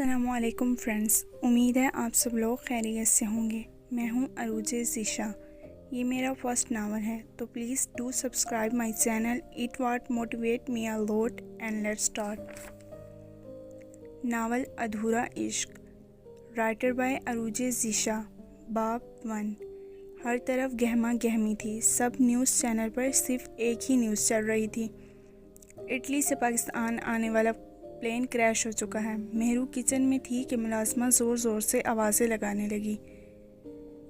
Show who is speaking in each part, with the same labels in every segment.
Speaker 1: अस्सलामुअलैकुम फ्रेंड्स, उम्मीद है आप सब लोग खैरियत से होंगे। मैं हूं अरूजे ज़ीशा। ये मेरा फर्स्ट नावल है, तो please do subscribe my channel it what motivate me a lot and let's start. Novel अधूरा इश्क, राइटर बाय अरूजे ज़ीशा। बाब 1। हर तरफ गहमा गहमी थी। सब न्यूज़ चैनल पर सिर्फ एक ही न्यूज़ चल रही थी। इटली से पाकिस्तान आने वाला प्लेन क्रैश हो चुका है। मेहरू किचन में थी कि मुलाजमा ज़ोर ज़ोर से आवाज़ें लगाने लगी।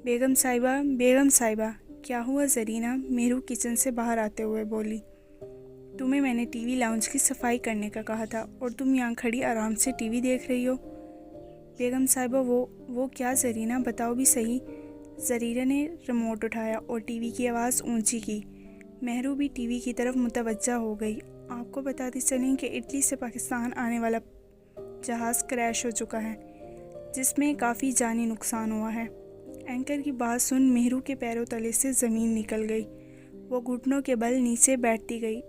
Speaker 1: बेगम साहिबा, क्या हुआ ज़रीना? मेहरू किचन से बाहर आते हुए बोली। तुम्हें मैंने टीवी लाउंज की सफाई करने का कहा था और तुम यहाँ खड़ी आराम से टीवी देख रही हो। बेगम साहिबा, वो क्या ज़रीना, बताओ भी सही। ज़रीना ने रिमोट उठाया और टीवी की आवाज़ ऊंची की। मेहरू भी टीवी की तरफ मुतवज्जा हो गई। आपको बताते चलें कि इटली से पाकिस्तान आने वाला जहाज़ क्रैश हो चुका है, जिसमें काफ़ी जानी नुकसान हुआ है। एंकर की बात सुन मेहरू के पैरों तले से ज़मीन निकल गई। वो घुटनों के बल नीचे बैठती गई।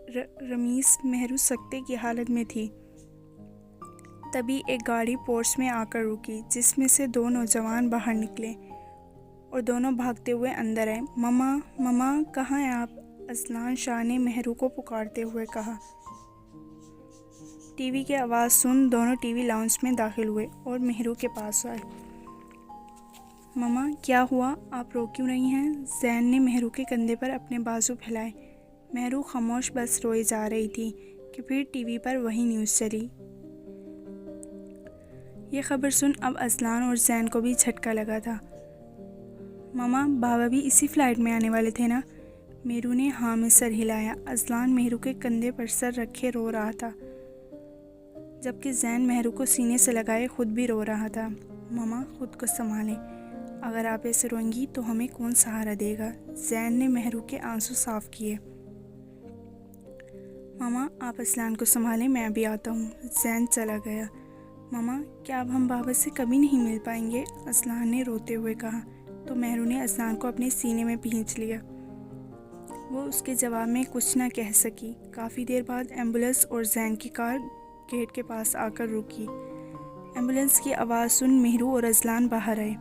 Speaker 1: रमीस मेहरू सकते की हालत में थी। तभी एक गाड़ी पोर्च में आकर रुकी, जिसमें से दो नौजवान बाहर निकले और दोनों भागते हुए अंदर आए। ममा कहाँ हैं आप? अजलान शाह ने मेहरू को पुकारते हुए कहा। टीवी की आवाज़ सुन दोनों टीवी लाउंज में दाखिल हुए और मेहरू के पास आए। ममा, क्या हुआ? आप रो क्यों रही हैं? जैन ने मेहरू के कंधे पर अपने बाजू फैलाए। मेहरू खामोश बस रोए जा रही थी कि फिर टीवी पर वही न्यूज़ चली। ये खबर सुन अब अजलान और जैन को भी झटका लगा था। ममा, बाबा भी इसी फ्लाइट में आने वाले थे ना? मेहरू ने हाँ में सर हिलाया। अजलान मेहरू के कंधे पर सर रखे रो रहा था, जबकि जैन मेहरू को सीने से लगाए खुद भी रो रहा था। ममा, खुद को संभालें, अगर आप ऐसे रोएंगी तो हमें कौन सहारा देगा? जैन ने मेहरू के आंसू साफ किए। ममा, आप अजलान को संभालें, मैं अभी आता हूँ। जैन चला गया। ममा, क्या अब हम बाबा से कभी नहीं मिल पाएंगे? अजलान ने रोते हुए कहा, तो मेहरू ने अजलान को अपने सीने में भींच लिया। वो उसके जवाब में कुछ न कह सकी। काफ़ी देर बाद एम्बुलेंस और जैन की कार गेट के पास आकर रुकी। एम्बुलेंस की आवाज़ सुन मेहरू और अजलान बाहर आए।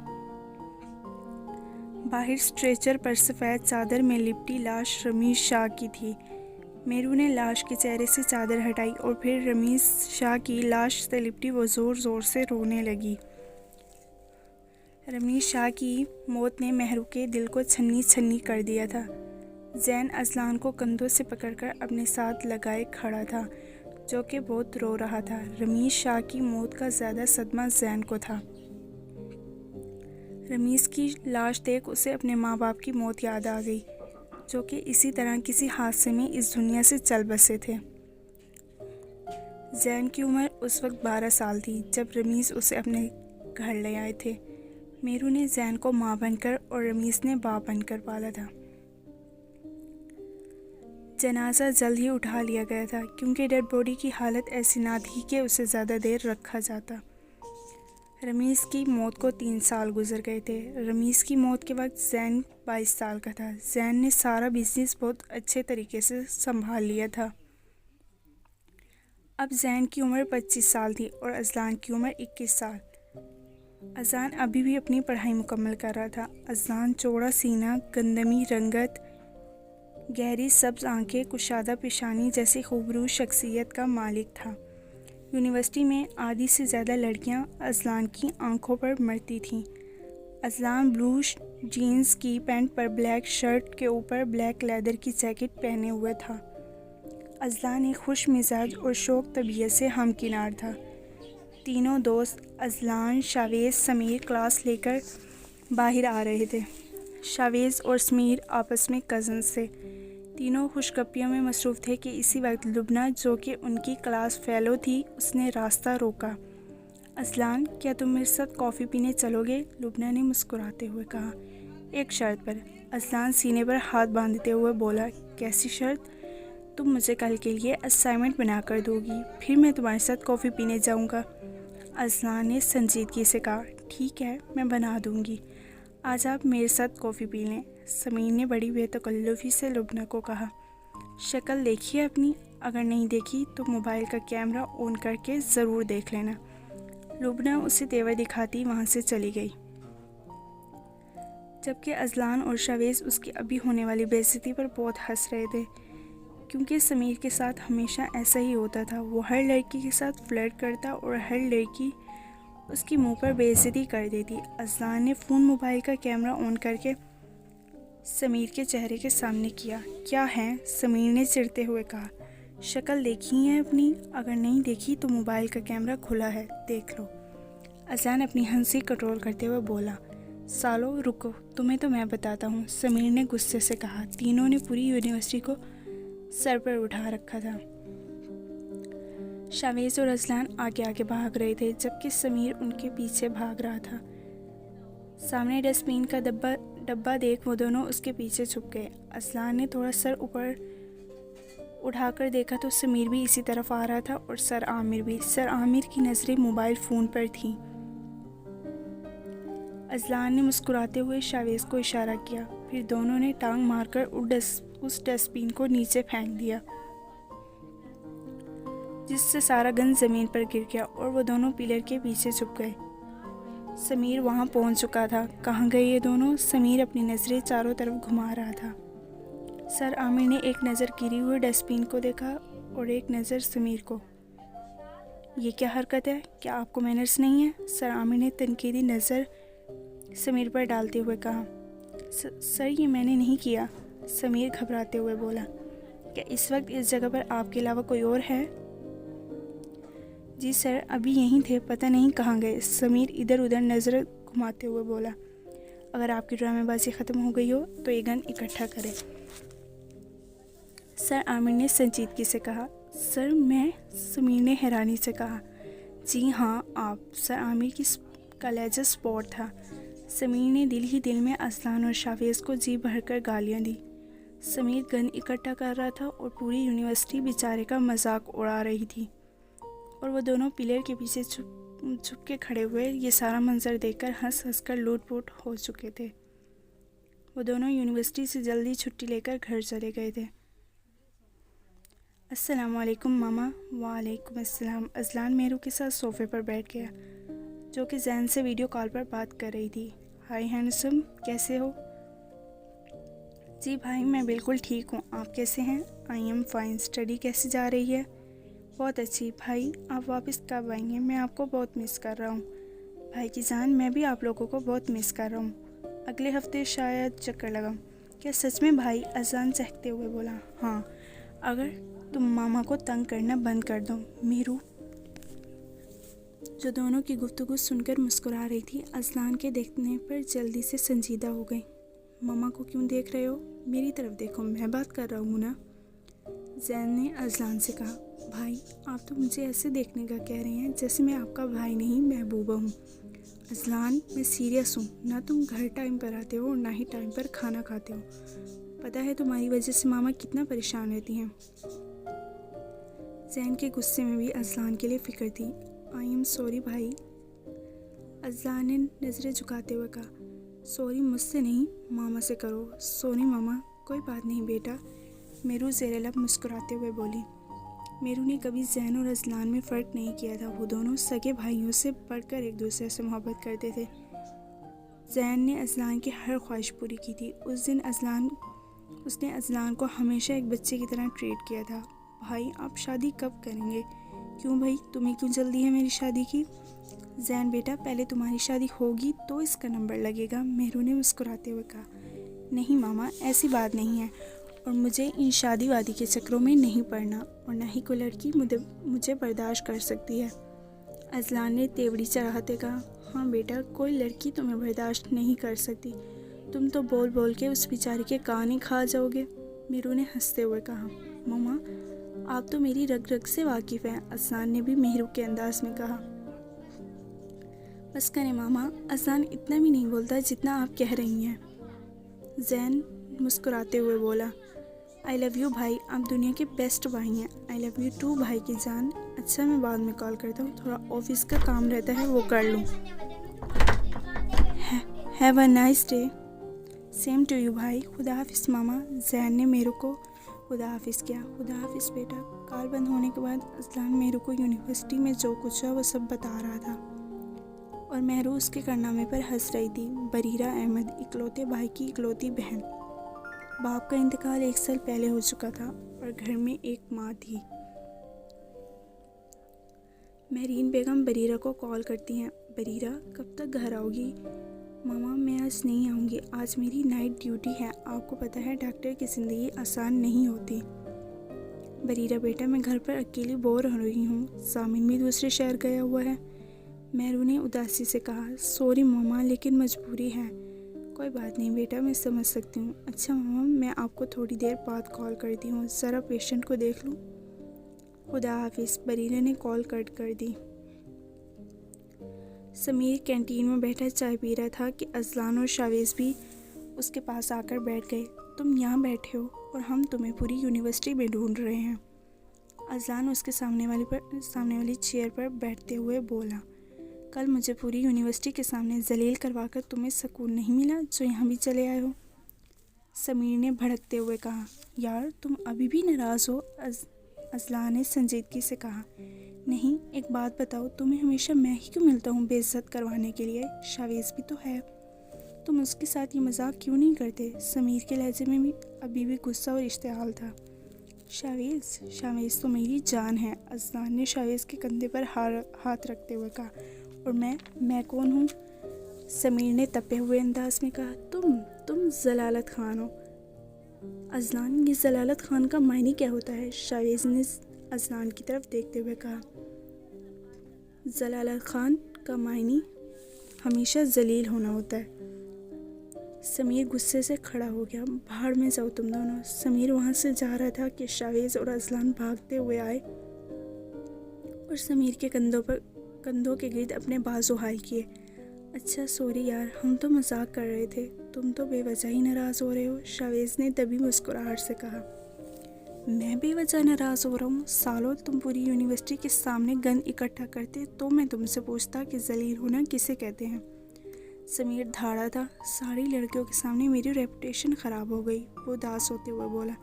Speaker 1: बाहर स्ट्रेचर पर सफ़ेद चादर में लिपटी लाश रमीश शाह की थी। मेहरू ने लाश के चेहरे से चादर हटाई और फिर रमीश शाह की लाश से लिपटी वो ज़ोर ज़ोर से रोने लगी। रमीश शाह की मौत ने मेहरू के दिल को छन्नी छन्नी कर दिया था। जैन अजलान को कंधों से पकड़कर अपने साथ लगाए खड़ा था, जो कि बहुत रो रहा था। रमीश शाह की मौत का ज़्यादा सदमा जैन को था। रमीश की लाश देख उसे अपने माँ बाप की मौत याद आ गई, जो कि इसी तरह किसी हादसे में इस दुनिया से चल बसे थे। जैन की उम्र उस वक्त 12 साल थी जब रमीश उसे अपने घर ले आए थे। मेहरू ने जैन को माँ बनकर और रमीश ने बाप बनकर पाला था। जनाजा जल्द ही उठा लिया गया था, क्योंकि डेड बॉडी की हालत ऐसी ना थी कि उसे ज़्यादा देर रखा जाता। रमीश की मौत को 3 साल गुजर गए थे। रमीश की मौत के वक्त जैन 22 साल का था। जैन ने सारा बिजनेस बहुत अच्छे तरीके से संभाल लिया था। अब जैन की उम्र 25 साल थी और अजलान की उम्र 21 साल। अजलान अभी भी अपनी पढ़ाई मुकम्मल कर रहा था। अजलान चौड़ा सीना, गंदमी रंगत, गहरी सब्ज आंखें, कुशादा पेशानी जैसी खूबसूरत शख्सियत का मालिक था। यूनिवर्सिटी में आधी से ज़्यादा लड़कियां अजलान की आंखों पर मरती थीं। अजलान ब्लू जीन्स की पैंट पर ब्लैक शर्ट के ऊपर ब्लैक लेदर की जैकेट पहने हुए था। अजलान एक खुश मिजाज और शौक तबीयत से हमकिनार था। तीनों दोस्त अजलान, शावेज, समीर क्लास लेकर बाहर आ रहे थे। शावेज और समीर आपस में कज़न्स थे। तीनों खुशगपियों में मसरूफ़ थे कि इसी वक्त लुबना, जो कि उनकी क्लास फेलो थी, उसने रास्ता रोका। अजलान, क्या तुम मेरे साथ कॉफ़ी पीने चलोगे? लुबना ने मुस्कुराते हुए कहा। एक शर्त पर। अजलान सीने पर हाथ बांधते हुए बोला। कैसी शर्त? तुम मुझे कल के लिए असाइनमेंट बना कर दोगी, फिर मैं तुम्हारे साथ कॉफ़ी पीने जाऊँगा। अजलान ने संजीदगी से कहा। ठीक है, मैं बना दूँगी, आज आप मेरे साथ कॉफ़ी पी लें। समीर ने बड़ी बेतकल्लुफ़ी से लुबना को कहा। शक्ल देखिए अपनी, अगर नहीं देखी तो मोबाइल का कैमरा ऑन करके ज़रूर देख लेना। लुबना उसे तेवर दिखाती वहाँ से चली गई, जबकि अजलान और शावेज उसकी अभी होने वाली बेइज्जती पर बहुत हंस रहे थे, क्योंकि समीर के साथ हमेशा ऐसा ही होता था। वो हर लड़की के साथ फ्लर्ट करता और हर लड़की उसकी मुंह पर बेइज्जती कर देती। अजलान ने फ़ोन मोबाइल का कैमरा ऑन करके समीर के चेहरे के सामने किया। क्या है? समीर ने चिढ़ते हुए कहा। शक्ल देखी है अपनी? अगर नहीं देखी तो मोबाइल का कैमरा खुला है, देख लो। अजलान अपनी हंसी कंट्रोल करते हुए बोला। सालो रुको, तुम्हें तो मैं बताता हूँ, समीर ने गुस्से से कहा। तीनों ने पूरी यूनिवर्सिटी को सर पर उठा रखा था। शावेज और अजलान आगे आगे भाग रहे थे, जबकि समीर उनके पीछे भाग रहा था। सामने डस्टबिन का डब्बा देख वो दोनों उसके पीछे छुप गए। अजलान ने थोड़ा सर ऊपर उठाकर देखा तो समीर भी इसी तरफ आ रहा था और सर आमिर भी। सर आमिर की नज़रें मोबाइल फ़ोन पर थीं। अजलान ने मुस्कुराते हुए शावेज को इशारा किया, फिर दोनों ने टांग मारकर उस डस्टबिन को नीचे फेंक दिया, जिससे सारा गंद ज़मीन पर गिर गया और वो दोनों पिलर के पीछे छुप गए। समीर वहाँ पहुँच चुका था। कहाँ गए ये दोनों? समीर अपनी नज़रें चारों तरफ घुमा रहा था। सर आमिर ने एक नज़र गिरी हुई डस्टबिन को देखा और एक नज़र समीर को। ये क्या हरकत है? क्या आपको मैनर्स नहीं है? सर आमिर ने तनकीदी नज़र समीर पर डालते हुए कहा। सर ये मैंने नहीं किया, समीर घबराते हुए बोला। क्या इस वक्त इस जगह पर आपके अलावा कोई और है? जी सर, अभी यहीं थे, पता नहीं कहाँ गए, समीर इधर उधर नज़र घुमाते हुए बोला। अगर आपकी ड्रामेबाजी ख़त्म हो गई हो तो ये गन इकट्ठा करें, सर आमिर ने संजीदगी से कहा। सर मैं? समीर ने हैरानी से कहा। जी हाँ आप, सर आमिर की कलेजा स्पॉट था। समीर ने दिल ही दिल में अजलान और शावेज को जी भरकर गालियाँ दी। समीर गन इकट्ठा कर रहा था और पूरी यूनिवर्सिटी बेचारे का मजाक उड़ा रही थी, और वो दोनों पिलर के पीछे छुप के खड़े हुए ये सारा मंजर देखकर हंस हंस कर लूट-पोट हो चुके थे। वो दोनों यूनिवर्सिटी से जल्दी छुट्टी लेकर घर चले गए थे। अस्सलाम वालेकुम मामा। वालेकुम अस्सलाम। अजलान मेरू के साथ सोफ़े पर बैठ गया, जो कि जैन से वीडियो कॉल पर बात कर रही थी। हाय हैंडसम, कैसे हो? जी भाई मैं बिल्कुल ठीक हूँ, आप कैसे हैं? I am fine. स्टडी कैसी जा रही है? बहुत अच्छी। भाई आप वापस कब आएंगे? मैं आपको बहुत मिस कर रहा हूँ। भाई की जान, मैं भी आप लोगों को बहुत मिस कर रहा हूँ। अगले हफ्ते शायद चक्कर लगाऊँ। क्या सच में भाई? अजलान चहकते हुए बोला। हाँ, अगर तुम मामा को तंग करना बंद कर दो। मीरू, जो दोनों की गुफ्तगू सुनकर मुस्कुरा रही थी, अजलान के देखने पर जल्दी से संजीदा हो गई। मामा को क्यों देख रहे हो? मेरी तरफ देखो, मैं बात कर रहा हूँ ना, जैन ने अजलान से कहा। भाई आप तो मुझे ऐसे देखने का कह रहे हैं जैसे मैं आपका भाई नहीं महबूबा हूँ। अजलान मैं सीरियस हूँ, ना तुम घर टाइम पर आते हो और ना ही टाइम पर खाना खाते हो। पता है तुम्हारी वजह से मामा कितना परेशान रहती हैं। जैन के गुस्से में भी अजलान के लिए फ़िक्र थी। आई एम सॉरी भाई, अजलान ने नज़रें झुकाते हुए कहा। सॉरी मुझसे नहीं, मामा से करो। सॉरी मामा। कोई बात नहीं बेटा, मेरू ज़ेरे लब मुस्कुराते हुए बोली। मेरू ने कभी जैन और अजलान में फ़र्क नहीं किया था। वो दोनों सगे भाइयों से बढ़कर एक दूसरे से मोहब्बत करते थे। जैन ने अजलान की हर ख्वाहिश पूरी की थी। उस दिन उसने अजलान को हमेशा एक बच्चे की तरह ट्रीट किया था। भाई आप शादी कब करेंगे? क्यों भाई, तुम्हें क्यों जल्दी है मेरी शादी की? जैन बेटा, पहले तुम्हारी शादी होगी तो इसका नंबर लगेगा, मेरू ने मुस्कुराते हुए कहा। नहीं मामा, ऐसी बात नहीं है, और मुझे इन शादी वादी के चक्रों में नहीं पड़ना, और ना ही कोई लड़की मुझे बर्दाश्त कर सकती है। अजलान ने तेवड़ी चढ़ाते कहा। हाँ बेटा, कोई लड़की तुम्हें बर्दाश्त नहीं कर सकती, तुम तो बोल बोल के उस बेचारी के कान ही खा जाओगे, मेरू ने हंसते हुए कहा। मामा आप तो मेरी रग रग से वाकिफ़ हैं, अजलान ने भी मेहरू के अंदाज में कहा। बस करें मामा, अजलान इतना भी नहीं बोलता जितना आप कह रही हैं, जैन मुस्कुराते हुए बोला। आई लव यू भाई, आप दुनिया के बेस्ट भाई हैं। आई लव यू टू भाई की जान। अच्छा मैं बाद में कॉल करता हूँ, थोड़ा ऑफिस का काम रहता है वो कर लूँ। Have a nice day. Same to you भाई। खुदा हाफिज़ मामा। जैन ने मेरू को खुदा हाफिज़ किया। खुदा हाफिज़ बेटा। कॉल बंद होने के बाद अजलान मेरू को यूनिवर्सिटी में जो कुछ हुआ वो सब बता रहा था। और महरू उसके कारनामे पर हंस रही थी। बरीरा अहमद इकलौते भाई की इकलौती बहन। बाप का इंतकाल 1 साल पहले हो चुका था और घर में एक माँ थी। महरीन बेगम बरीरा को कॉल करती हैं। बरीरा, कब तक घर आओगी? मामा, मैं आज नहीं आऊँगी, आज मेरी नाइट ड्यूटी है। आपको पता है डॉक्टर की ज़िंदगी आसान नहीं होती। बरीरा बेटा, मैं घर पर अकेली बोर हो रही हूँ, सामिन भी दूसरे शहर गया हुआ है। महरू ने उदासी से कहा, सॉरी मामा, लेकिन मजबूरी है। कोई बात नहीं बेटा, मैं समझ सकती हूँ। अच्छा मामा, मैं आपको थोड़ी देर बाद कॉल करती हूँ, ज़रा पेशेंट को देख लूँ। खुदा हाफिज़। बरीरा ने कॉल कट कर दी। समीर कैंटीन में बैठा चाय पी रहा था कि अजलान और शावेज़ भी उसके पास आकर बैठ गए। तुम यहाँ बैठे हो और हम तुम्हें पूरी यूनिवर्सिटी में ढूंढ रहे हैं। अजलान उसके सामने वाली चेयर पर बैठते हुए बोला, कल मुझे पूरी यूनिवर्सिटी के सामने जलील करवाकर तुम्हें सुकून नहीं मिला जो यहाँ भी चले आए हो। समीर ने भड़कते हुए कहा, यार तुम अभी भी नाराज़ हो? अजलान ने संजीदगी से कहा, नहीं, एक बात बताओ, तुम्हें हमेशा मैं ही क्यों मिलता हूँ बेइज्जत करवाने के लिए? शावेज़ भी तो है, तुम उसके साथ ये मजाक क्यों नहीं करते? समीर के लहजे में भी अभी भी गुस्सा और इश्तिहाल था। शावेज़ तो मेरी जान है। अजलान ने शावेज़ के कंधे पर हाथ रखते हुए कहा, और मैं कौन हूँ? समीर ने तपे हुए अंदाज में कहा, तुम जलालत खान हो। अजलान, ये जलालत खान का मायने क्या होता है? शावेज़ ने अजलान की तरफ देखते हुए कहा, जलालत खान का मायने हमेशा जलील होना होता है। समीर गुस्से से खड़ा हो गया, बाहर में जाओ तुम दोनों। समीर वहाँ से जा रहा था कि शावेज़ और अजलान भागते हुए आए और समीर के कंधों के गिर्द अपने बाजू हाल किए। अच्छा सॉरी यार, हम तो मजाक कर रहे थे, तुम तो बेवजह ही नाराज़ हो रहे हो। शावेज़ ने तभी मुस्कुराहट से कहा, मैं बेवजह नाराज़ हो रहा हूँ? सालों तुम पूरी यूनिवर्सिटी के सामने गन इकट्ठा करते तो मैं तुमसे पूछता कि जलील होना किसे कहते हैं। समीर धाड़ा था, सारी लड़कियों के सामने मेरी रेपुटेशन ख़राब हो गई। वो उदास होते हुए बोला,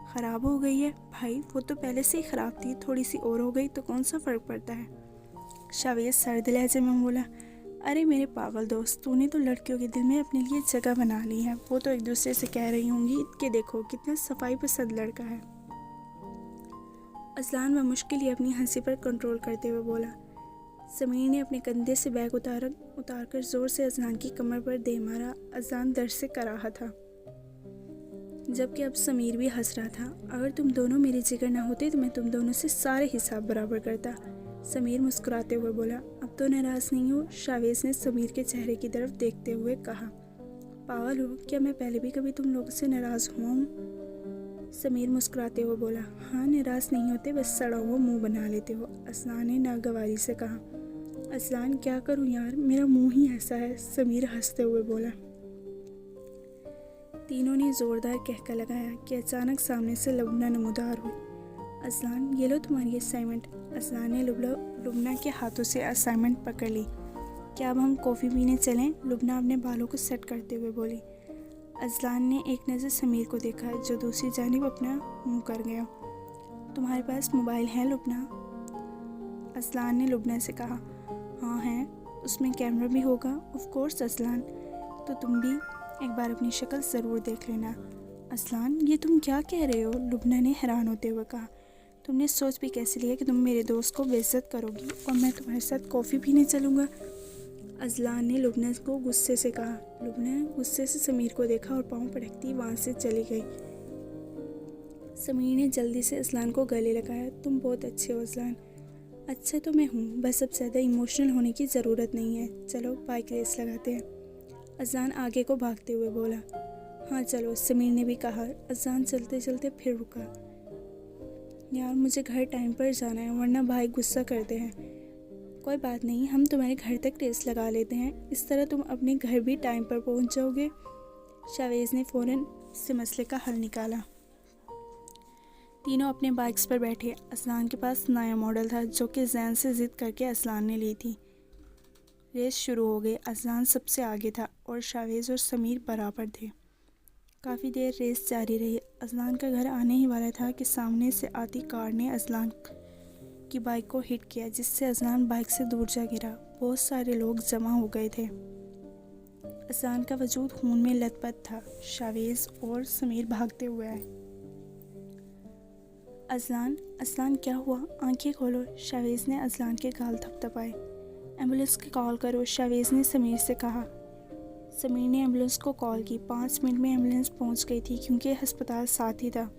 Speaker 1: ख़राब हो गई है भाई, वो तो पहले से ही ख़राब थी, थोड़ी सी और हो गई तो कौन सा फ़र्क पड़ता है? शावेज़ सर्द लहजे में बोला, अरे मेरे पागल दोस्त, तूने तो लड़कियों के दिल में अपने लिए जगह बना ली है। वो तो एक दूसरे से कह रही होंगी कि देखो कितना सफाई पसंद लड़का है। अजलान मुश्किल ही अपनी हंसी पर कंट्रोल करते हुए बोला। समीर ने अपने कंधे से बैग उतारकर जोर से अजलान की कमर पर दे मारा। अजलान दर्द से कराहा था, जबकि अब समीर भी हंस रहा था। अगर तुम दोनों मेरे जिगर ना होते तो मैं तुम दोनों से सारे हिसाब बराबर करता। समीर मुस्कुराते हुए बोला, अब तो नाराज़ नहीं हो? शावेज़ ने समीर के चेहरे की तरफ देखते हुए कहा, पागल हो क्या? मैं पहले भी कभी तुम लोगों से नाराज़ हुआ हूँ? समीर मुस्कुराते हुए बोला, हाँ, नाराज़ नहीं होते, बस सड़ा हुआ मुंह बना लेते हो। अजलान ने नागवारी से कहा। अजलान, क्या करूं यार, मेरा मुंह ही ऐसा है। समीर हंसते हुए बोला। तीनों ने जोरदार कहका लगाया कि अचानक सामने से लुबना नमूदार हुई। अजलान, ये लो तुम्हारी असाइनमेंट। अजलान ने लुबना के हाथों से असाइनमेंट पकड़ ली। क्या अब हम कॉफ़ी पीने चलें? लुबना अपने बालों को सेट करते हुए बोली। अजलान ने एक नज़र समीर को देखा, जो दूसरी जानिब अपना मुंह कर गया। तुम्हारे पास मोबाइल है लुबना? अजलान ने लुबना से कहा। हाँ है, उसमें कैमरा भी होगा। ऑफ कोर्स अजलान, तो तुम भी एक बार अपनी शक्ल ज़रूर देख लेना। अजलान, ये तुम क्या कह रहे हो? लुबना ने हैरान होते हुए कहा। तुमने सोच भी कैसे लिया कि तुम मेरे दोस्त को बेइज्जत करोगी और मैं तुम्हारे साथ कॉफ़ी पीने चलूँगा? अजलान ने लुबना को गुस्से से कहा। लुबना गुस्से से समीर को देखा और पाँव पटकती वहाँ से चली गई। समीर ने जल्दी से अजलान को गले लगाया। तुम बहुत अच्छे हो अजलान। अच्छा तो मैं हूँ, बस अब ज़्यादा इमोशनल होने की ज़रूरत नहीं है। चलो बाइक रेस लगाते हैं। अजलान आगे को भागते हुए बोला। हाँ चलो, समीर ने भी कहा। अजलान चलते चलते फिर रुका। यार मुझे घर टाइम पर जाना है, वरना भाई गुस्सा करते हैं। कोई बात नहीं, हम तुम्हारे घर तक रेस लगा लेते हैं, इस तरह तुम अपने घर भी टाइम पर पहुंच जाओगे। शावेज़ ने फ़ौरन से मसले का हल निकाला। तीनों अपने बाइक्स पर बैठे। अजलान के पास नया मॉडल था जो कि जैन से ज़िद करके अजलान ने ली थी। रेस शुरू हो गई। अजलान सबसे आगे था और शावेज़ और समीर बराबर थे। काफ़ी देर रेस जारी रही। अजलान का घर आने ही वाला था कि सामने से आती कार ने अजलान की बाइक को हिट किया, जिससे अजलान बाइक से दूर जा गिरा। बहुत सारे लोग जमा हो गए थे। अजलान का वजूद खून में लथपथ था। शावेज और समीर भागते हुए आए। अजलान, अजलान क्या हुआ? आंखें खोलो। शावेज ने अजलान के गाल थपथपाए। एम्बुलेंस की कॉल करो, शावेज ने समीर से कहा। समीर ने एम्बुलेंस को कॉल की। 5 मिनट में एम्बुलेंस पहुंच गई थी क्योंकि अस्पताल साथ ही था।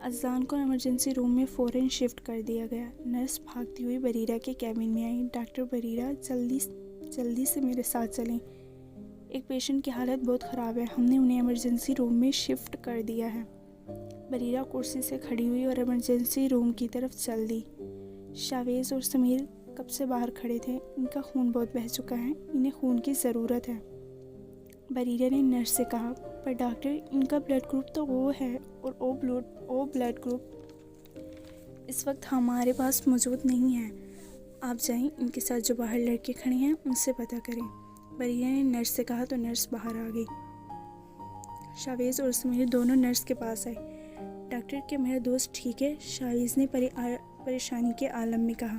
Speaker 1: अजलान को इमरजेंसी रूम में फ़ौरन शिफ्ट कर दिया गया। नर्स भागती हुई बरीरा के कैबिन में आई। डॉक्टर बरीरा, जल्दी से मेरे साथ चलें। एक पेशेंट की हालत बहुत ख़राब है, हमने उन्हें इमरजेंसी रूम में शिफ्ट कर दिया है। बरीरा कुर्सी से खड़ी हुई और इमरजेंसी रूम की तरफ चल दी। शावेज और समीर कब से बाहर खड़े थे। इनका खून बहुत बह चुका है, इन्हें खून की ज़रूरत है। बरीरा ने नर्स से कहा, पर डॉक्टर, इनका ब्लड ग्रुप तो ओ है और ओ ब्लड ग्रुप इस वक्त हमारे पास मौजूद नहीं है। आप जाएं, इनके साथ जो बाहर लड़के खड़े हैं उनसे पता करें। बरीरा ने नर्स से कहा तो नर्स बाहर आ गई। शावेज और समीर दोनों नर्स के पास आए। डॉक्टर, क्या मेरा दोस्त ठीक है? शावेज ने परेशानी के आलम में कहा।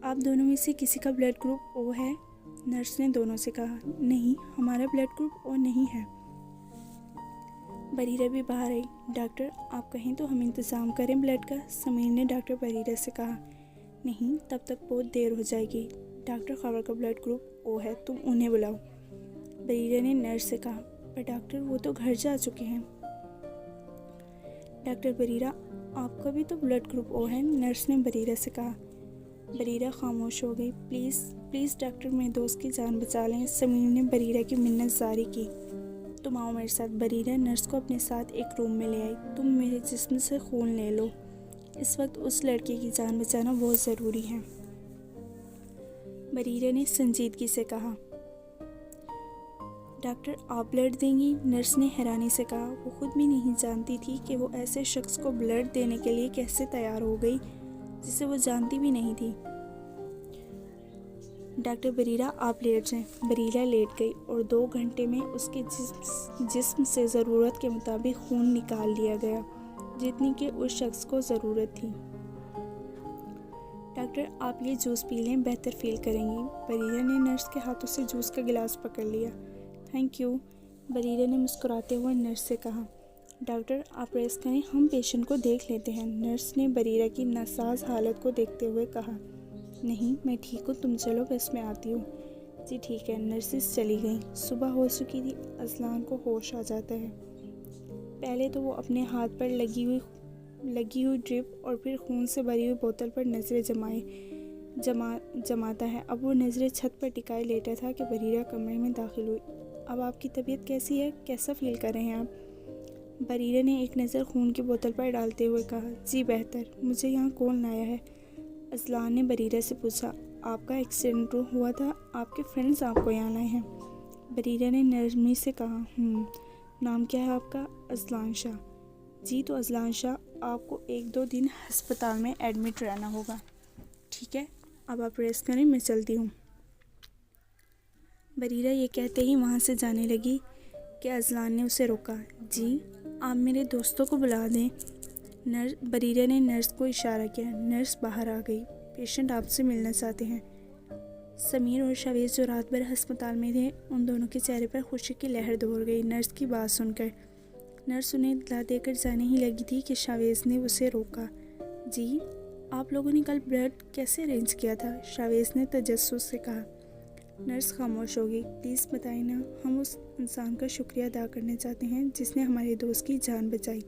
Speaker 1: आप दोनों में से किसी का ब्लड ग्रुप ओ है? नर्स ने दोनों से कहा। नहीं, हमारा ब्लड ग्रुप ओ नहीं है। बरीरा भी बाहर आई। डॉक्टर, आप कहें तो हम इंतज़ाम करें ब्लड का? समीर ने डॉक्टर बरीरा से कहा। नहीं, तब तक बहुत देर हो जाएगी। डॉक्टर खबर का ब्लड ग्रुप ओ है, तुम उन्हें बुलाओ। बरीरा ने नर्स से कहा। पर डॉक्टर, वो तो घर जा चुके हैं। डॉक्टर बरीरा, आपका भी तो ब्लड ग्रुप ओ है, नर्स ने बरीरा से कहा। बरीरा खामोश हो गई। प्लीज़ डॉक्टर, मेरे दोस्त की जान बचा लें। समीर ने बरीरा की मिन्नत जारी की। तुम आओ मेरे साथ। बरीरा नर्स को अपने साथ एक रूम में ले आई। तुम मेरे जिस्म से खून ले लो, इस वक्त उस लड़के की जान बचाना बहुत ज़रूरी है। बरीरा ने संजीदगी से कहा। डॉक्टर, आप ब्लड देंगी? नर्स ने हैरानी से कहा। वो खुद भी नहीं जानती थी कि वो ऐसे शख्स को ब्लड देने के लिए कैसे तैयार हो गई जिसे वो जानती भी नहीं थी। डॉक्टर बरीरा, आप लेट जाएं। बरीरा लेट गई और 2 घंटे में उसके जिस्म से ज़रूरत के मुताबिक खून निकाल लिया गया, जितनी कि उस शख्स को ज़रूरत थी। डॉक्टर, आप ये जूस पी लें, बेहतर फील करेंगी। बरीरा ने नर्स के हाथों से जूस का गिलास पकड़ लिया। थैंक यू, बरीरा ने मुस्कुराते हुए नर्स से कहा। डॉक्टर, आप रेस्ट करें, हम पेशेंट को देख लेते हैं। नर्स ने बरीरा की नासाज हालत को देखते हुए कहा। नहीं, मैं ठीक हूँ, तुम चलो, बस मैं आती हूँ। जी ठीक है। नर्सिस चली गई। सुबह हो चुकी थी। अजलान को होश आ जाता है। पहले तो वो अपने हाथ पर लगी हुई ड्रिप और फिर खून से भरी हुई बोतल पर नज़रें जमाता है। अब वो नज़रें छत पर टिकाए लेटा था कि बरीरा कमरे में दाखिल हुई। अब आपकी तबीयत कैसी है? कैसा फील कर रहे हैं आप? बरीरा ने एक नज़र खून की बोतल पर डालते हुए कहा। जी बेहतर। मुझे यहाँ कौन लाया है? अजलान ने बरीरा से पूछा। आपका एक्सीडेंट हुआ था, आपके फ्रेंड्स आपको यहाँ लाए हैं। बरीरा ने नरमी से कहा। नाम क्या है आपका? Azlan Shah. जी, तो अजलान शाह, आपको 1-2 दिन अस्पताल में एडमिट रहना होगा। ठीक है, अब आप रेस्ट करें, मैं चलती हूँ। बरीरा ये कहते ही वहाँ से जाने लगी कि अजलान ने उसे रोका। जी, आप मेरे दोस्तों को बुला दें। बरीरा ने नर्स को इशारा किया। नर्स बाहर आ गई। पेशेंट आपसे मिलना चाहते हैं। समीर और शावेज जो रात भर अस्पताल में थे, उन दोनों के चेहरे पर खुशी की लहर दौड़ गई नर्स की बात सुनकर। नर्स उन्हें इत्तला देकर जाने ही लगी थी कि शावेज ने उसे रोका। जी, आप लोगों ने कल ब्लड कैसे अरेंज किया था? शावेज ने तजस्सुस से कहा। नर्स खामोश हो गई। प्लीज़ बताएं ना, हम उस इंसान का शुक्रिया अदा करना चाहते हैं जिसने हमारे दोस्त की जान बचाई।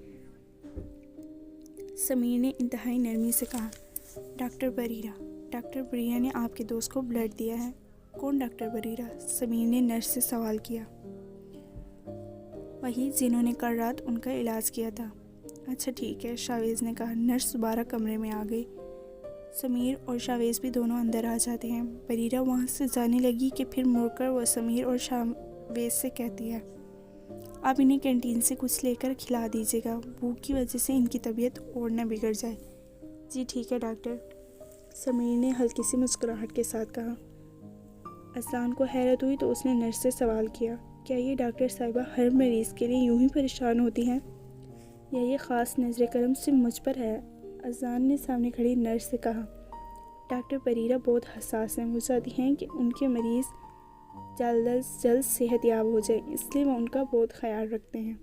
Speaker 1: समीर ने इंतहाई नरमी से कहा। डॉक्टर बरीरा ने आपके दोस्त को ब्लड दिया है। कौन डॉक्टर बरीरा? समीर ने नर्स से सवाल किया। वही जिन्होंने कल रात उनका इलाज किया था। अच्छा ठीक है, शावेज ने कहा। नर्स दोबारा कमरे में आ गई। समीर और शावेज भी दोनों अंदर आ जाते हैं। बरीरा वहाँ से जाने लगी कि फिर मुड़कर वह समीर और शावेज से कहती है, आप इन्हें कैंटीन से कुछ लेकर खिला दीजिएगा, भूख की वजह से इनकी तबीयत और न बिगड़ जाए। जी ठीक है डॉक्टर, समीर ने हल्की सी मुस्कुराहट के साथ कहा। अजलान को हैरत हुई तो उसने नर्स से सवाल किया, क्या ये डॉक्टर साहिबा हर मरीज़ के लिए यूं ही परेशान होती हैं या ये ख़ास नज़र करम सिर्फ मुझ पर है? अजान ने सामने खड़ी नर्स से कहा। डॉक्टर परीरा बहुत हसास हैं। वो चाहती हैं कि उनके मरीज़ जल्द से जल्द सेहतयाब हो जाए, इसलिए वो उनका बहुत ख्याल रखते हैं।